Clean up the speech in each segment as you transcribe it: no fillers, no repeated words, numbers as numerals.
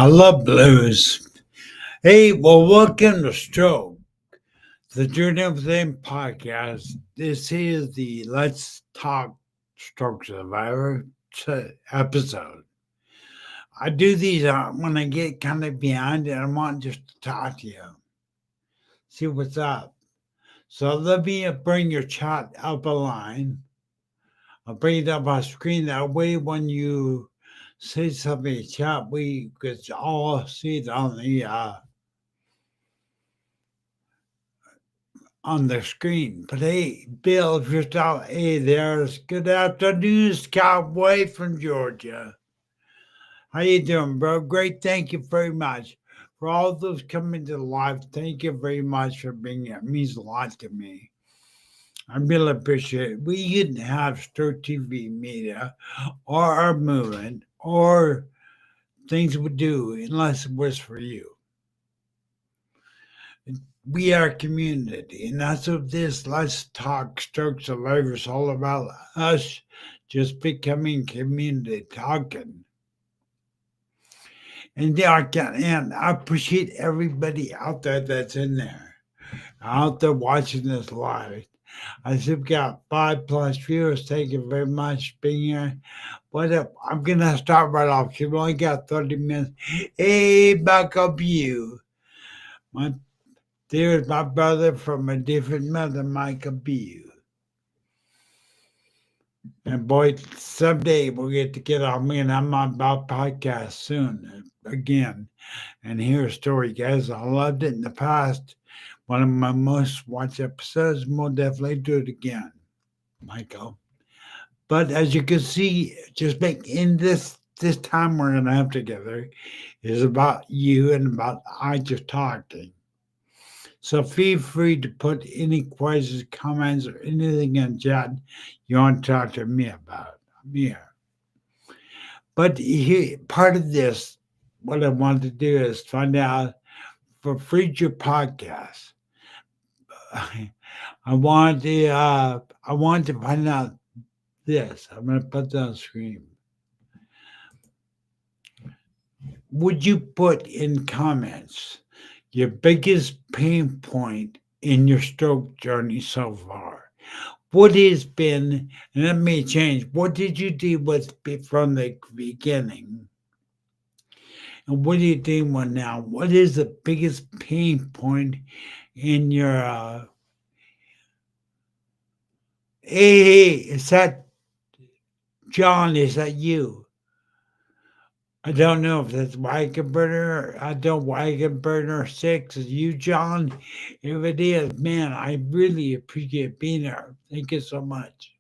I love blues. Hey, well, welcome to Stroke, the Journey of Them podcast. This is the Let's Talk Stroke Survivor episode. I do these when I get kind of behind and I want just to talk to you, see what's up. So let me bring your chat up a line. I'll bring it up on screen. That way, when you say something in chat, we could all see it on the screen. But hey, Bill, if you're still, hey, there's good afternoon, Cowboy from Georgia. How you doing, bro? Great. Thank you very much. For all those coming to the live, thank you very much for being here. It means a lot to me. I really appreciate it. We didn't have Stroke TV media or our movement or things we do unless it was for you. We are a community, and that's what this Let's Talk Stroke Survivor is all about. Us just becoming community talking. And I appreciate everybody out there that's in there, out there watching this live. I see we've got 5+ viewers. Thank you very much for being here. What up? I'm gonna start right off. We've only got 30 minutes. Hey, back up you. There's my brother from a different mother, Michael B. And boy, someday we'll get on me and I'm on my podcast soon again and hear a story, guys. I loved it in the past. One of my most watched episodes. We'll definitely do it again, Michael. But as you can see, just in this time we're gonna have together is about you and about I just talking. So feel free to put any questions, comments, or anything in chat you want to talk to me about. I'm here. But here, part of this, what I want to do is find out for future podcasts. I want to find out this. I'm going to put that on screen. Would you put in comments your biggest pain point in your stroke journey so far? What has been, and let me change, what did you deal with from the beginning? And what are you dealing with now? What is the biggest pain point in your, hey, is that John? Is that you? I don't know if that's Wagon Burner. I don't Wagon Burner 6 is you, John. If it is, man, I really appreciate being there. Thank you so much.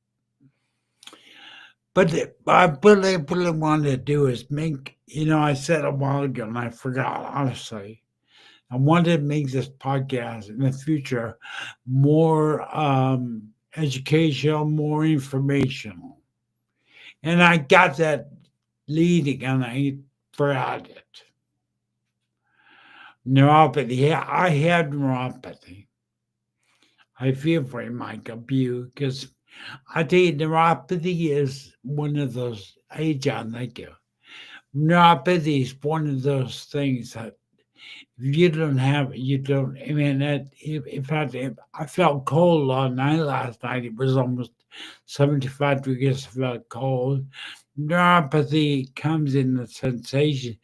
But what I really wanted to do is make, I said a while ago and I forgot, honestly. I wanted to make this podcast in the future more educational, more informational. And I got that leading and I forgot it. Neuropathy. Yeah, I had neuropathy. I feel for you, Michael Bew, because I tell you, neuropathy is one of those. Hey, John, thank you. Neuropathy is one of those things that if you don't have it, you don't. I mean, in fact, I felt cold all night last night. It was almost 75 degrees. I felt cold. Neuropathy comes in the sensation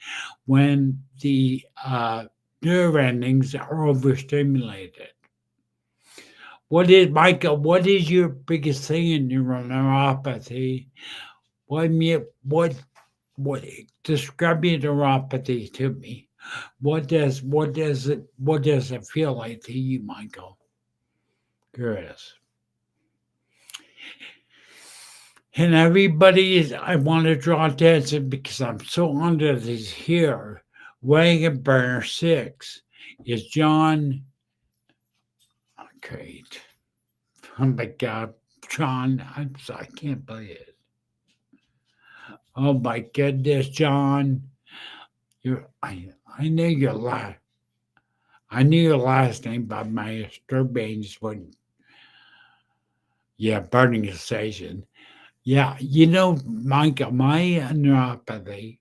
when the nerve endings are overstimulated. What is, Michael, what is your biggest thing in your neuropathy? What describe your neuropathy to me? What does it feel like to you, Michael? Curious. And everybody I want to draw attention because I'm so under this here. Wagon Burner 6 is John. Great. Oh my God, John, I can't believe it. Oh my goodness, John. I knew your last. I knew your last name by my veins when. Yeah, burning station. Yeah, Michael, my neuropathy.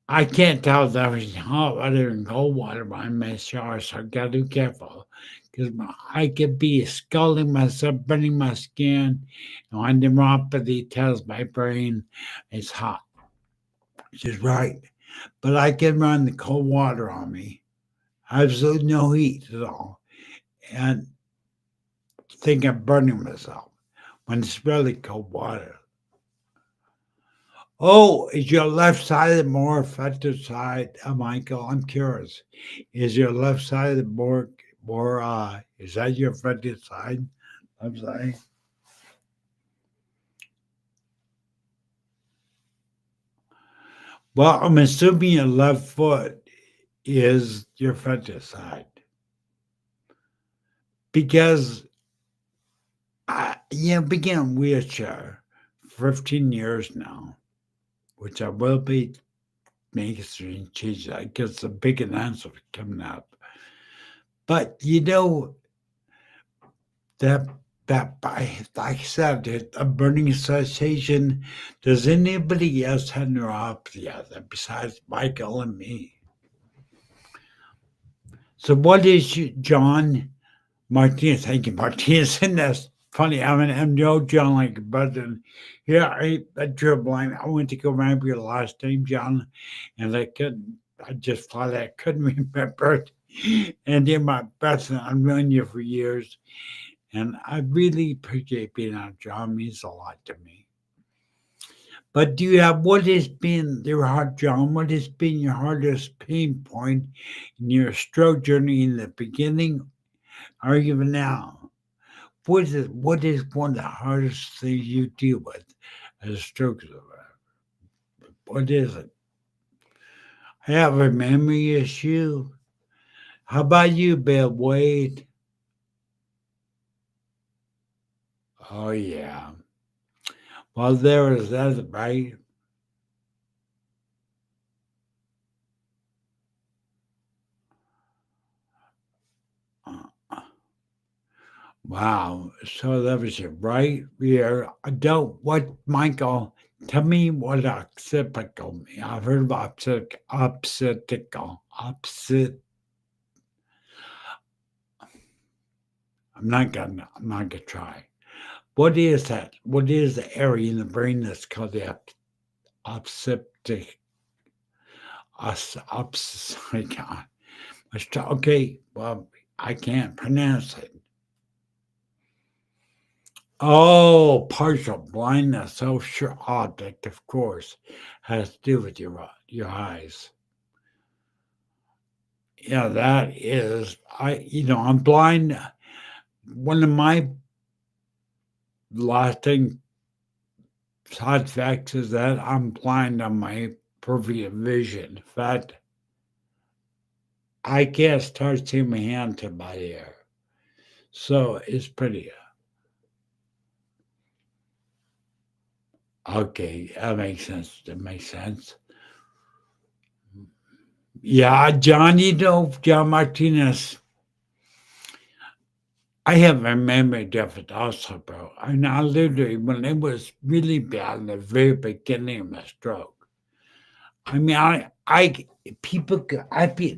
I can't tell the difference between hot water and cold water when I'm in the shower, so I gotta be careful. Because I could be scalding myself, burning my skin, and when the neuropathy tells my brain it's hot, which is right. But I can run the cold water on me, absolutely no heat at all, and think I'm burning myself when it's really cold water. Oh, is your left side the more affected side, Michael? I'm curious. Is your left side the more is that your affected side? Left side? Well, I'm assuming your left foot is your affected side because began in wheelchair for 15 years now, which I will be making some changes. I guess a big announcement coming up. But that like I said, a burning sensation. Does anybody else have neuropathy out there besides Michael and me? So what is John Martinez? Thank you, Martinez. And that's funny. I'm no John like a brother. Yeah, I drew a blank. I went to go remember your last name, John, and I just thought I couldn't remember it. And in my best, I've known you for years. And I really appreciate being on, John. It means a lot to me. But do you have what has been your hard, John? What has been your hardest pain point in your stroke journey in the beginning or even now? What is one of the hardest things you deal with as a stroke survivor? What is it? I have a memory issue. How about you, Bill Wade? Oh yeah. Well, there is that, right? Uh, Wow. So that was it right here. I don't, what, Michael, tell me what occipital means. I've heard of occipital. I'm not gonna try. What is that? What is the area in the brain that's called the occipital? My God. Okay, well, I can't pronounce it. Oh, partial blindness. Oh, sure. Optic, of course, has to do with your eyes. Yeah, that is. I'm blind. One of my lasting side effects is that I'm blind on my peripheral vision. In fact, I can't start seeing my hand to my ear. So it's pretty. Okay, that makes sense. That makes sense. Yeah, John, John Martinez. I have a memory deficit also, bro. I literally, when it was really bad in the very beginning of my stroke, I mean, people,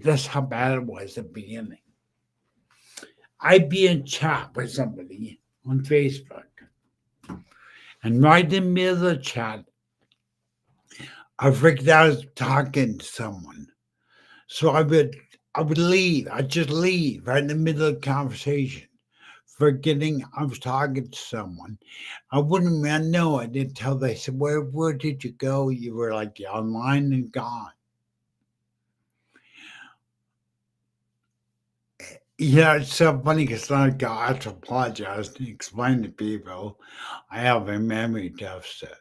that's how bad it was at the beginning. I'd be in chat with somebody on Facebook, and right in the middle of the chat, I freaked out talking to someone. So I would leave. I'd just leave right in the middle of the conversation, forgetting I was talking to someone. I wouldn't even know it until they said, "Where did you go?" You were like online and gone. Yeah, it's so funny because like I have to apologize and explain to people I have a memory deficit.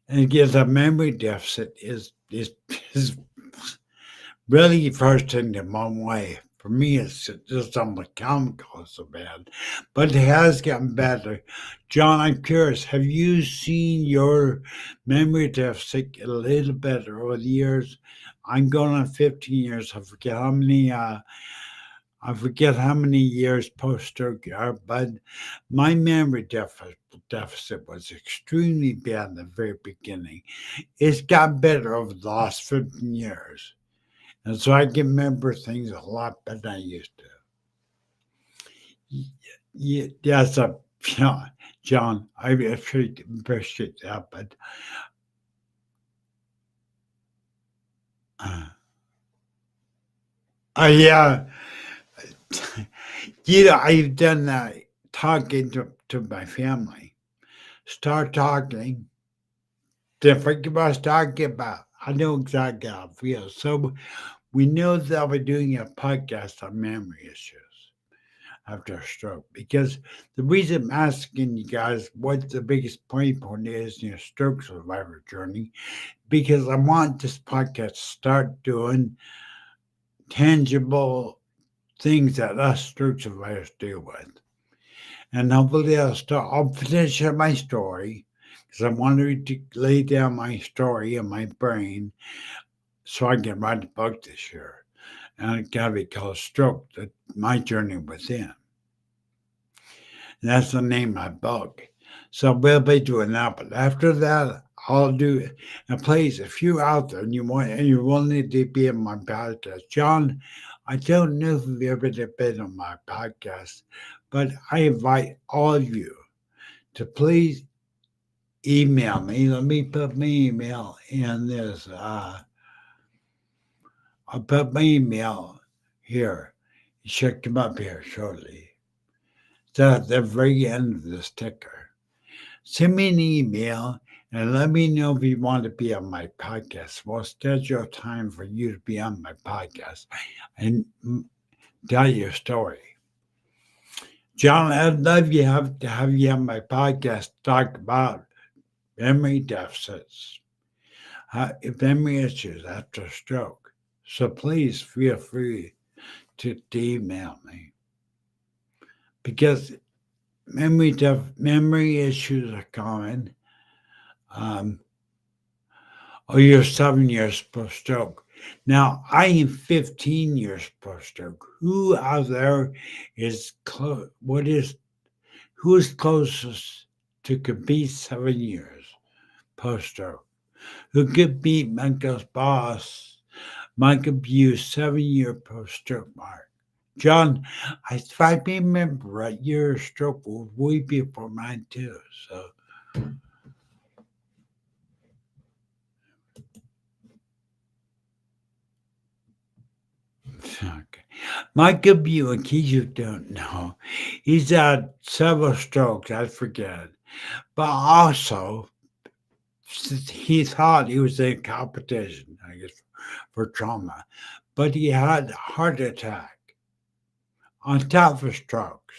And again, the memory deficit is really first in the wrong way. For me, it's just almost comical, so bad. But it has gotten better. John, I'm curious, have you seen your memory deficit get a little better over the years? I'm going on 15 years. I forget how many I forget how many years post-stroke you are, but my memory deficit was extremely bad in the very beginning. It's got better over the last 15 years. And so I can remember things a lot better than I used to. Yes, yeah, John, I appreciate that, but uh, yeah, I've done that talking to my family. Start talking, then forget about talking about. I know exactly how I feel. So we know that we're doing a podcast on memory issues after a stroke because the reason I'm asking you guys what the biggest point is in your stroke survivor journey, because I want this podcast to start doing tangible things that us stroke survivors deal with. And hopefully I'll finish up my story because I wanted to lay down my story in my brain so I can write a book this year. And it's got to be called Stroke, My Journey Within. And that's the name of my book. So we'll be doing that. But after that, I'll do. And please, if you're out there and you're willing to be on my podcast, John, I don't know if you've ever been on my podcast, but I invite all of you to please email me. Let me put my email in this. I'll put my email here. You should come up here shortly. So at the very end of the sticker, send me an email and let me know if you want to be on my podcast. We'll schedule a time for you to be on my podcast and tell your story. John, I'd love to have you on my podcast talk about memory deficits, memory issues after stroke. So please feel free to email me because memory issues are common. You're 7 years post stroke. Now I am 15 years post stroke. Who out there is who is closest to compete 7 years post stroke? Who could beat Michael's boss, Michael Bugh's 7 year post stroke mark? John, if I remember right, your stroke was way before mine too. So okay. Michael Bugh, in case you don't know, he's had several strokes, I forget. But also, he thought he was in competition, I guess, for trauma. But he had a heart attack on top of strokes.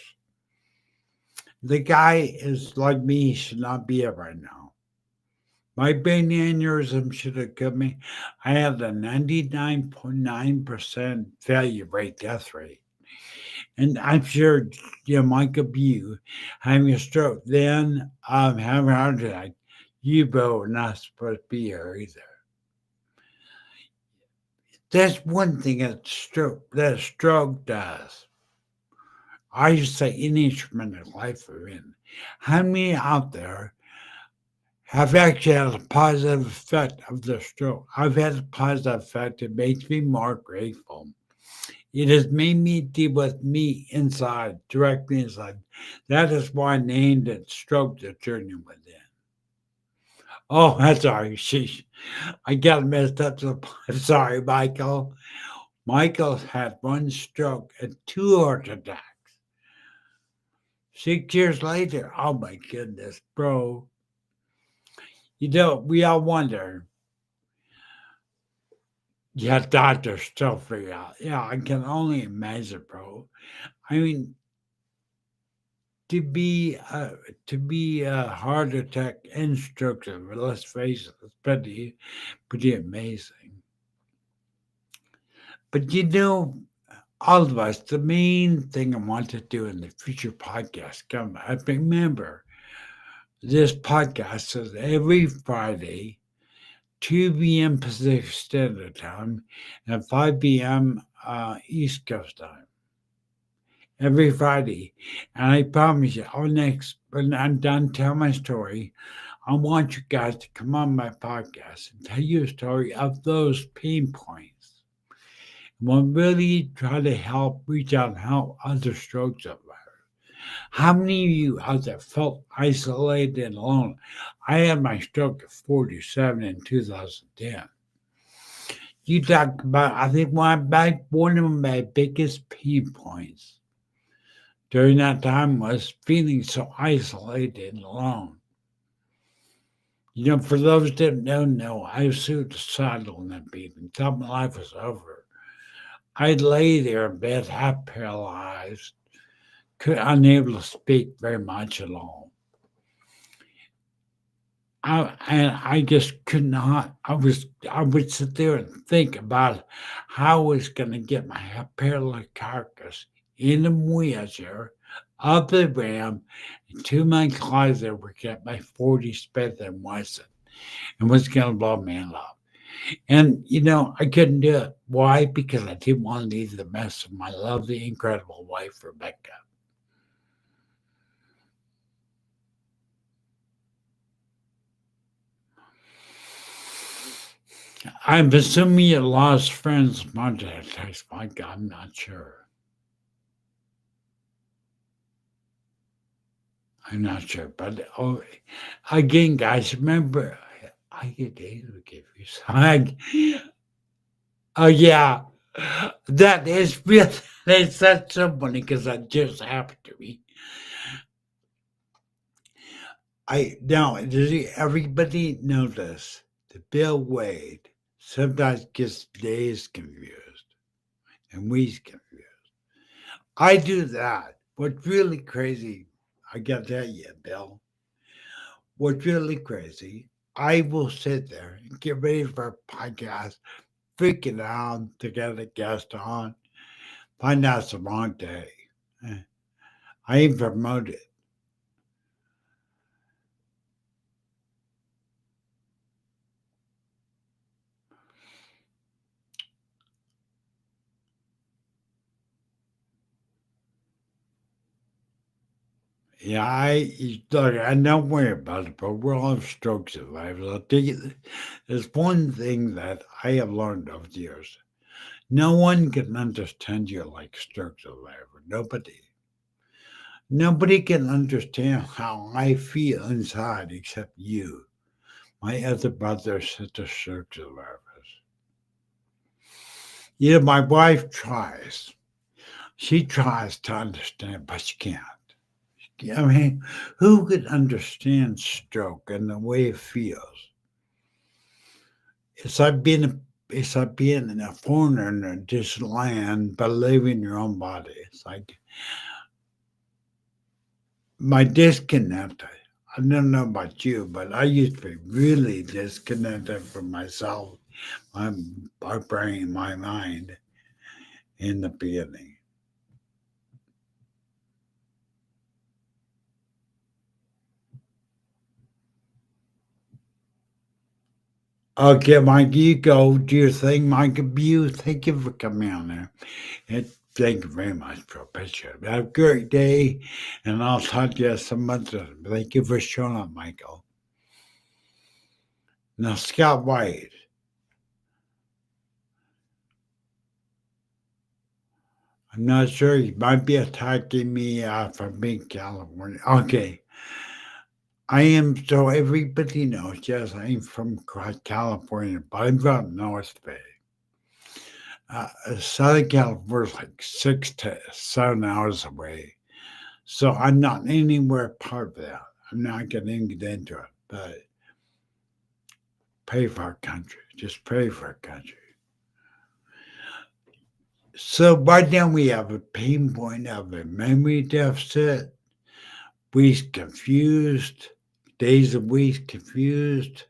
The guy is like me, he should not be here right now. My brain aneurysm should have killed me. I had a 99.9% failure rate, death rate. And I'm sure, Michael Bugh having a stroke, then having a heart attack, you both are not supposed to be here either. That's one thing that stroke does. I used to say any traumatic life we're in. How many out there have actually had a positive effect of the stroke? I've had a positive effect. It makes me more grateful. It has made me deal with me inside, directly inside. That is why I named it Stroke the Journey Within. Oh, I'm sorry. Sheesh. I got messed up. I'm sorry, Michael. Michael had one stroke and 2 heart attacks. 6 years later, oh my goodness, bro. We all wonder. Yeah, doctors still figure out. Yeah, I can only imagine, bro. I mean, to be a heart attack and stroke, let's face it, it's pretty amazing. But all of us, the main thing I want to do in the future podcast, I remember this podcast is every Friday, 2 p.m. Pacific Standard Time and 5 p.m. East Coast Time. every Friday. And I promise you, when I'm done telling my story, I want you guys to come on my podcast and tell you a story of those pain points. And we'll really try to help reach out and help other stroke survivors. How many of you out there felt isolated and alone? I had my stroke at 47 in 2010. You talk about, I think one of my biggest pain points during that time was feeling so isolated and alone. For those that don't know, I was suicidal in that meeting. Thought my life was over. I'd lay there in bed, half paralyzed, unable to speak very much at all. I just could not. I would sit there and think about how I was going to get my paralyzed carcass in a wheelchair up the ramp to my closet where I kept my 40 Smith and Wesson and was going to blow me up. And I couldn't do it. Why? Because I didn't want to leave the mess of my lovely, incredible wife, Rebecca. I'm assuming you lost friends much that text. My God, I'm not sure. I'm not sure. But again, guys, remember, I get days to give you. Oh, yeah. That is really, that's so funny because that just happened to me. Does everybody notice that Bill Wade sometimes gets days confused and weeks confused? I do that. What's really crazy, I got to tell you, Bill, what's really crazy, I will sit there and get ready for a podcast, freaking out to get a guest on, find out it's the wrong day. I ain't promoted. Yeah, look. I don't worry about it, but we're all stroke survivors. I'll tell you, there's one thing that I have learned over the years. No one can understand you like stroke survivor. Nobody. Nobody can understand how I feel inside except you, my other brothers, sisters, stroke survivors. My wife tries. She tries to understand, but she can't. I mean, who could understand stroke and the way it feels? It's like being a foreigner in a distant land, but living in your own body. It's like my disconnect. I don't know about you, but I used to be really disconnected from myself, my brain, my mind in the beginning. Okay, Mike, you go do your thing. Mike, you, thank you for coming on there. And thank you very much for a picture. Have a great day, and I'll talk to you some months. Thank you for showing up, Michael. Now, Scott White. I'm not sure. He might be attacking me from being California. Okay. I am, so everybody knows, yes, I'm from California, but I'm from North Bay. Southern California is like 6 to 7 hours away. So I'm not anywhere part of that. I'm not getting into it, but pray for our country. Just pray for our country. So right now we have a pain point of a memory deficit, weeks confused, days and weeks confused.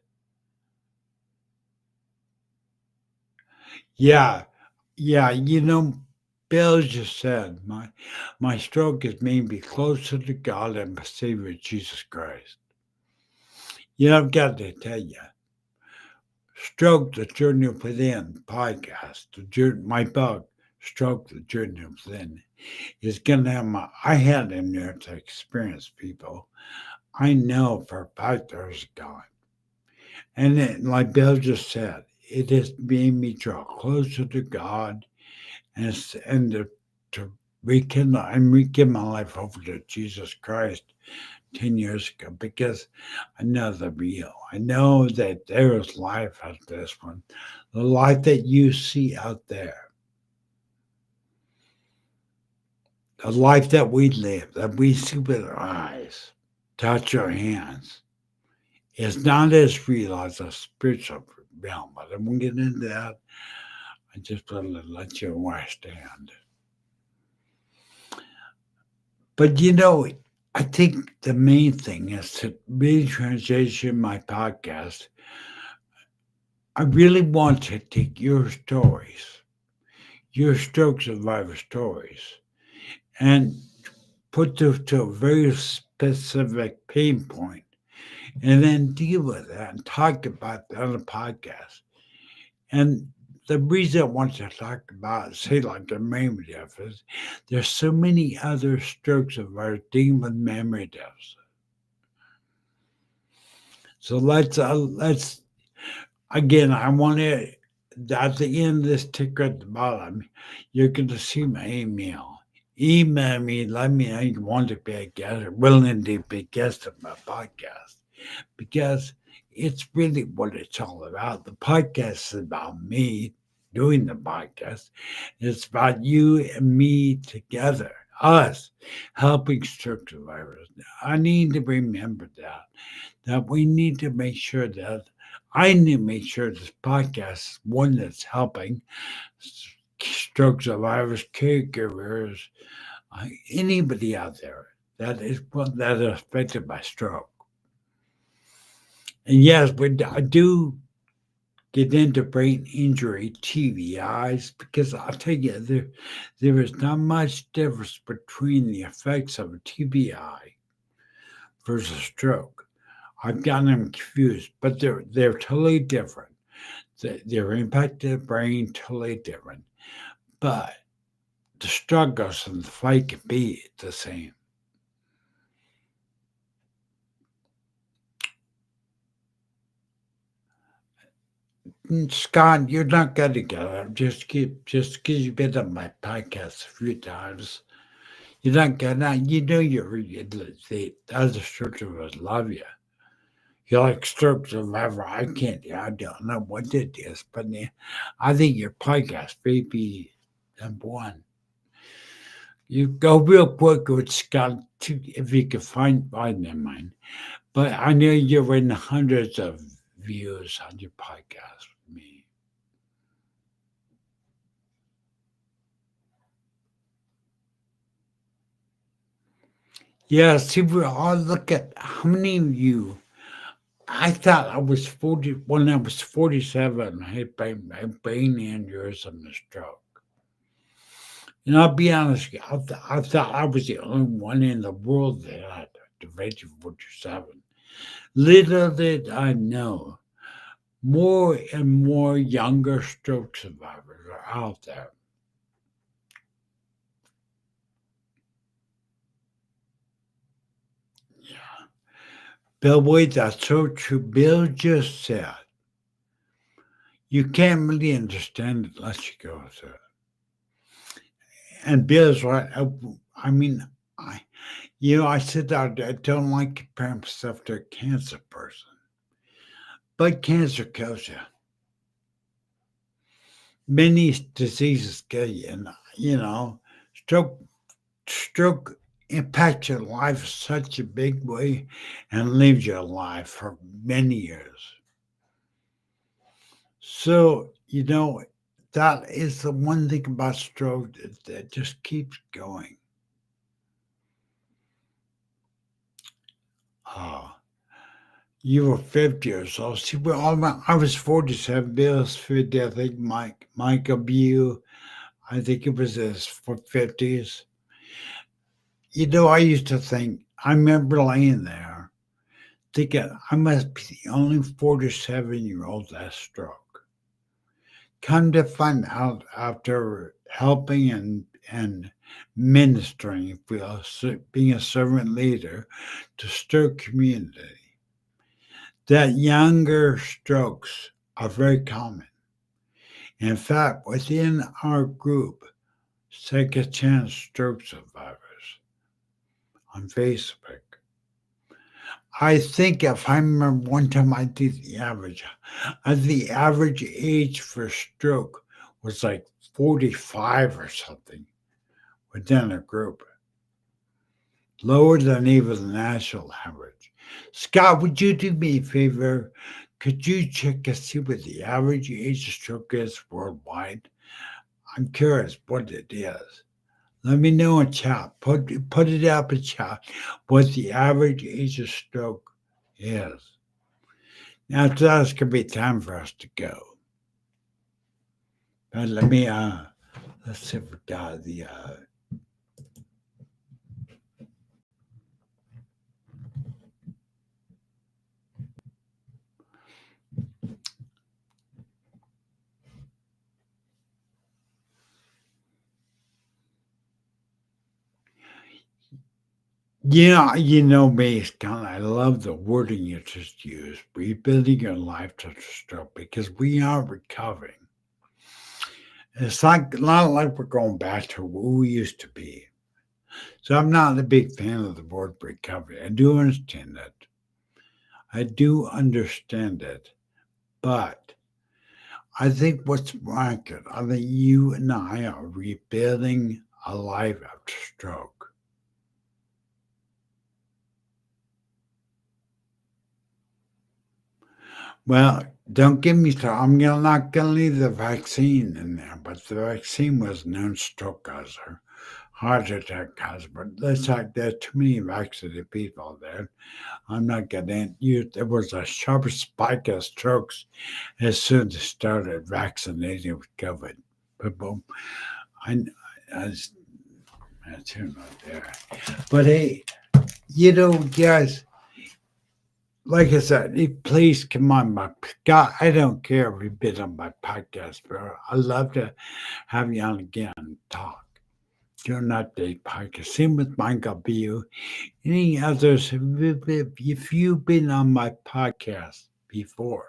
Yeah, yeah, Bill just said my stroke has made me closer to God and my Savior Jesus Christ. I've got to tell you, Stroke the Journey Within podcast, my book, Stroke the Journey Within, is going to have I had a near to experience, people. I know for a fact there's a God. And like Bill just said, it has made me draw closer to God and to rekindle and give my life over to Jesus Christ 10 years ago because I know the real. I know that there is life out this one. The life that you see out there, the life that we live, that we see with our eyes, touch our hands, is not as real as a spiritual realm. But I won't get into that. I just want to let you understand. But I think the main thing is to really transition my podcast. I really want to take your stories, your stroke survivor stories, and put them to a very specific pain point, and then deal with that and talk about that on a podcast. And the reason I want to talk about, say, like the memory deficit, there's so many other strokes of our dealing with memory deficit. So let's again. I want to at the end of this ticker at the bottom. You're going to see my email. Email me. Let me know you want to be a guest, or willing to be a guest of my podcast, because it's really what it's all about. The podcast is about me doing the podcast. It's about you and me together, us helping stroke survivors. I need to remember that we need to make sure that I need to make sure this podcast is one that's helping stroke survivors, caregivers, anybody out there that is affected by stroke. And yes, I do get into brain injury, TBIs, because I'll tell you, there is not much difference between the effects of a TBI versus stroke. I've gotten them confused, but they're totally different. Their impact to the brain totally different, but the struggles and the fight can be the same. Scott, you're not going to get it. Just because you've been on my podcast a few times, you're not gonna. You know the other structures love you. You like structures ever. I can't. I don't know what it is, but I think your podcast may be number one. You go real quick with Scott if you can find them mine. But I know you're in hundreds of views on your podcast with me. Yeah, see, we all look at how many of you. I thought I was 40 when I was 47. I had brain aneurysm and stroke. And I'll be honest, with you, I thought I was the only one in the world that had the age of 47. Little did I know, more and more younger stroke survivors are out there. Yeah. Bill, wait, that's so true. Bill just said, you can't really understand it unless you go through it. And Bill's right. I mean, I, I said that I don't like comparing myself to a cancer person, but cancer kills you. Many diseases kill you, and stroke stroke impacts your life such a big way and leaves you alive for many years. So that is the one thing about stroke that just keeps going. Oh, you were 50 years old. See, I was 47. Bill's 50. I think Mike Abu, I think it was his 50s. I used to think, I remember laying there thinking, I must be the only 47-year-old that has stroke. Come to find out after helping and ministering, being a servant leader to stroke community. That younger strokes are very common. In fact, within our group, second chance stroke survivors on Facebook, I think if I remember one time I did the average age for stroke was like 45 or something within a group, lower than even the national average. Scott, would you do me a favor? Could you check and see what the average age of stroke is worldwide? I'm curious what it is. Let me know in chat. Put it up in chat what the average age of stroke is. Now, after that, it's gonna be time for us to go. But let's see if we got the yeah, you know me, Scott. I love the wording you just used, rebuilding your life to stroke, because we are recovering. It's like not like we're going back to who we used to be. So I'm not a big fan of the word recovery. I do understand that. I do understand it. But I think what's market, I think you and I are rebuilding a life after stroke. Well, don't get me started. Not going to leave the vaccine in there, but the vaccine was known stroke causer, heart attack causer. But let's like there's too many vaccinated people there. I'm not going to use. There was a sharp spike of strokes as soon as they started vaccinating with COVID. But boom, I, I that's him right there. But hey, guys, like I said, please come on my God. I don't care if you've been on my podcast, bro. I love to have you on again and talk. Do an update podcast. Same with Mike you. Any others? If you've been on my podcast before,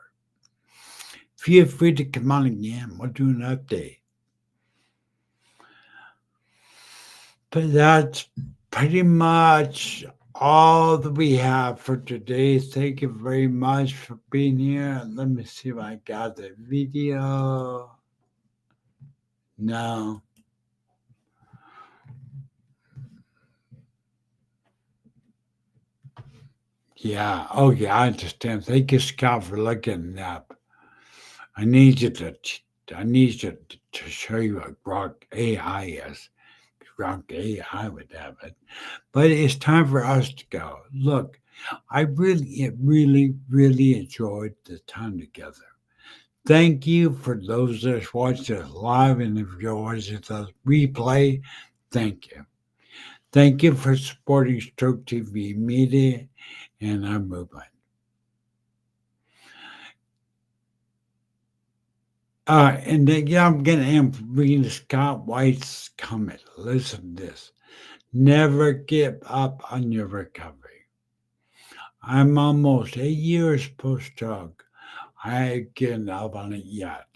feel free to come on again. We'll do an update. But that's pretty much all that we have for today. Thank you very much for being here. Let me see if I got the video. No. Yeah. Oh, yeah. I understand. Thank you, Scott, for looking it up. I need you to. I need you to show you what Grok AI is. Grok AI would have it. But it's time for us to go. Look, I really enjoyed the time together. Thank you for those that watch us live, and if you're watching the replay, thank you. Thank you for supporting Stroke TV Media and our movement. And then, I'm going to end reading Scott White's comment. Listen to this. Never give up on your recovery. I'm almost 8 years post-stroke. I ain't given up on it yet.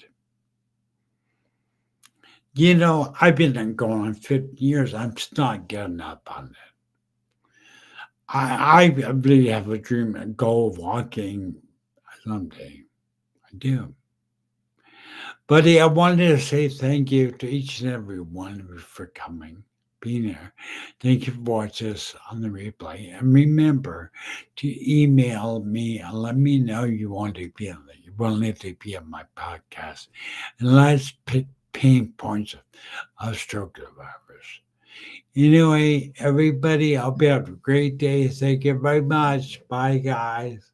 I've been going on 15 years. I'm still not getting up on it. I really have a dream, a goal of walking someday. I do. But I wanted to say thank you to each and every one of you for coming, being here. Thank you for watching us on the replay. And remember to email me and let me know you want to be on my podcast. And let's pick pain points of stroke survivors. Anyway, everybody, I hope you have a great day. Thank you very much. Bye, guys.